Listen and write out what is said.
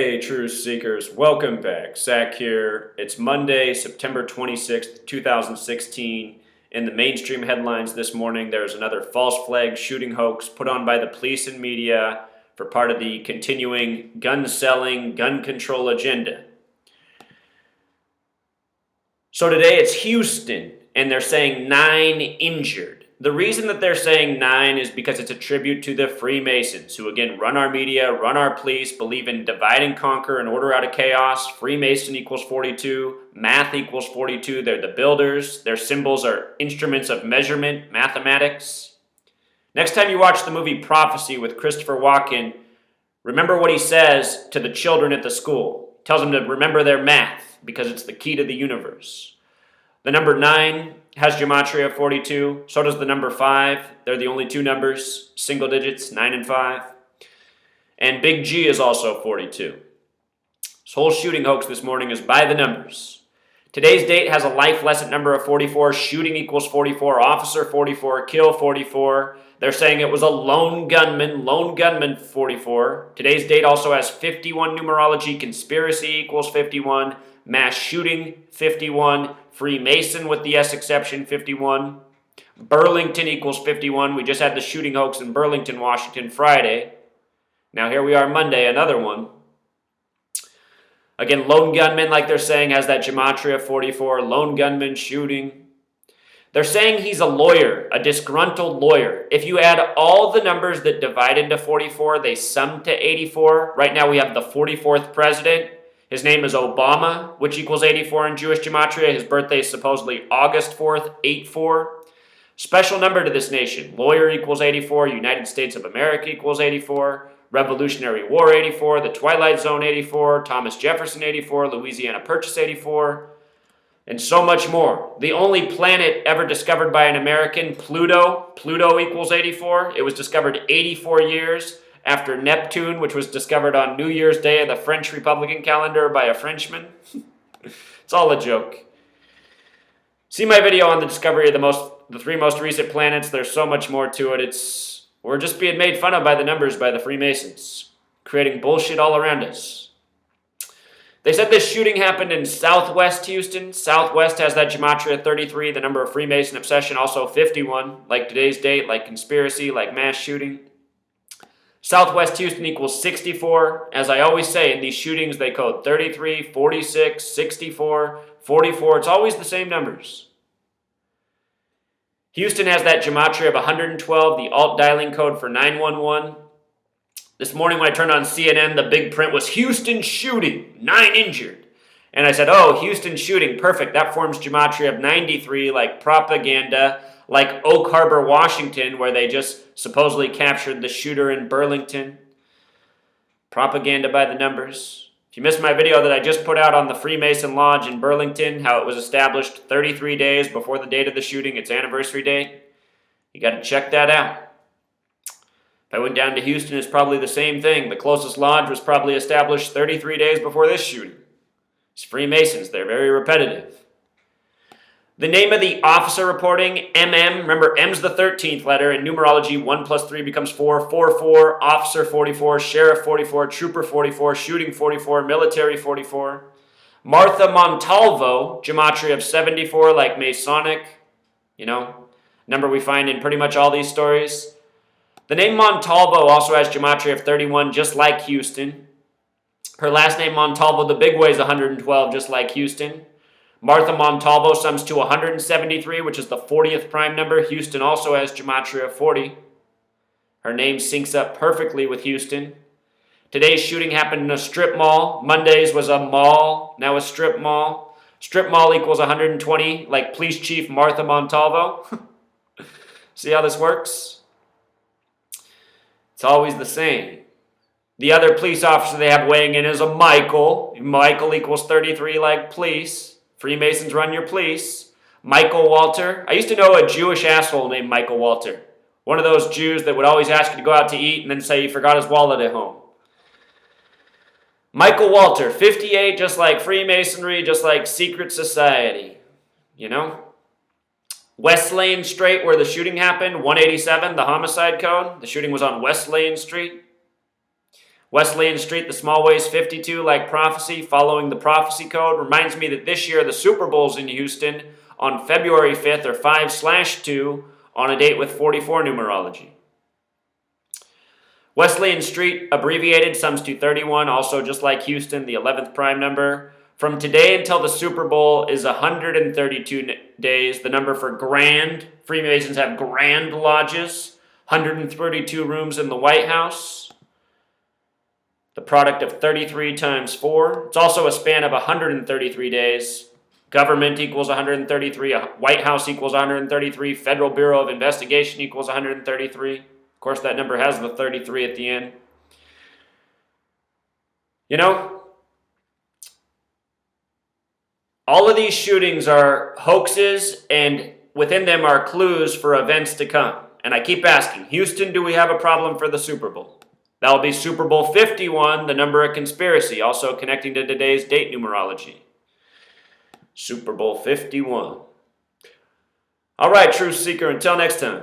Hey, truth seekers, welcome back. Zach here. It's Monday, September 26th, 2016. In the mainstream headlines this morning, there's another false flag shooting hoax put on by the police and media for part of the continuing gun selling, gun control agenda. So today it's Houston, and they're saying 9 injured. The reason that they're saying 9 is because it's a tribute to the Freemasons, who again run our media, run our police, believe in divide and conquer and order out of chaos. Freemason equals 42, math equals 42. They're the builders. Their symbols are instruments of measurement, mathematics. Next time you watch the movie Prophecy with Christopher Walken, remember what he says to the children at the school. He tells them to remember their math because it's the key to the universe. The number 9 has gematria of 42. So does the number 5. They're the only two numbers, single digits, 9 and 5. And Big G is also 42. This whole shooting hoax this morning is by the numbers. Today's date has a life lesson number of 44. Shooting equals 44. Officer 44. Kill 44. They're saying it was a lone gunman 44. Today's date also has 51 numerology. Conspiracy equals 51. Mass shooting 51. Freemason with the S exception 51. Burlington equals 51. We just had the shooting hoax in Burlington, Washington Friday. Now here we are Monday, another one. Again, lone gunman, like they're saying, has that gematria of 44. Lone gunman shooting. They're saying he's a lawyer, a disgruntled lawyer. If you add all the numbers that divide into 44, they sum to 84. Right now we have the 44th president. His name is Obama, which equals 84 in Jewish gematria. His birthday is supposedly August 4th, 84. Special number to this nation. Lawyer equals 84. United States of America equals 84. Revolutionary War 84. The Twilight Zone 84. Thomas Jefferson 84. Louisiana Purchase 84. And so much more. The only planet ever discovered by an American, Pluto. Pluto equals 84. It was discovered 84 years after Neptune, which was discovered on New Year's Day of the French Republican calendar by a Frenchman. It's all a joke. See my video on the discovery of the 3 most recent planets. There's so much more to it. We're just being made fun of by the numbers by the Freemasons, creating bullshit all around us. They said this shooting happened in Southwest Houston. Southwest has that gematria 33, the number of Freemason obsession, also 51, like today's date, like conspiracy, like mass shooting. Southwest Houston equals 64. As I always say, in these shootings, they code 33, 46, 64, 44. It's always the same numbers. Houston has that gematria of 112, the alt dialing code for 911. This morning when I turned on CNN, the big print was Houston shooting, 9 injured. And I said, oh, Houston shooting, perfect. That forms gematria of 93, like propaganda, like Oak Harbor, Washington, where they just supposedly captured the shooter in Burlington. Propaganda by the numbers. If you missed my video that I just put out on the Freemason Lodge in Burlington, how it was established 33 days before the date of the shooting, its anniversary date, you got to check that out. If I went down to Houston, it's probably the same thing. The closest lodge was probably established 33 days before this shooting. It's Freemasons. They're very repetitive. The name of the officer reporting, MM. Remember, M's the 13th letter. In numerology, 1 plus 3 becomes 4. 4, officer 44, sheriff 44, trooper 44, shooting 44, military 44. Martha Montalvo, gematria of 74, like Masonic, number we find in pretty much all these stories. The name Montalvo also has gematria of 31, just like Houston. Her last name Montalvo, the big way is 112, just like Houston. Martha Montalvo sums to 173, which is the 40th prime number. Houston also has gematria of 40. Her name syncs up perfectly with Houston. Today's shooting happened in a strip mall. Monday's was a mall, now a strip mall. Strip mall equals 120, like Police Chief Martha Montalvo. See how this works? It's always the same. The other police officer they have weighing in is a Michael. Michael equals 33, like police. Freemasons run your police. Michael Walter. I used to know a Jewish asshole named Michael Walter. One of those Jews that would always ask you to go out to eat and then say he forgot his wallet at home. Michael Walter, 58, just like Freemasonry, just like secret society. West Lane Street, where the shooting happened, 187, the homicide code. The shooting was on West Lane Street. Wesleyan Street, the small ways 52, like prophecy, following the prophecy code. Reminds me that this year the Super Bowl's in Houston on February 5th, or 5/2, on a date with 44 numerology. Wesleyan Street, abbreviated, sums to 31, also just like Houston, the 11th prime number. From today until the Super Bowl is 132 days. The number for grand, Freemasons have grand lodges, 132 rooms in the White House. The product of 33 times 4. It's also a span of 133 days. Government equals 133, White House equals 133, Federal Bureau of Investigation equals 133. Of course, that number has the 33 at the end. You know, all of these shootings are hoaxes, and within them are clues for events to come. And I keep asking, Houston, do we have a problem for the Super Bowl? That'll be Super Bowl 51, the number of conspiracy, also connecting to today's date numerology. Super Bowl 51. All right, Truth Seeker, until next time.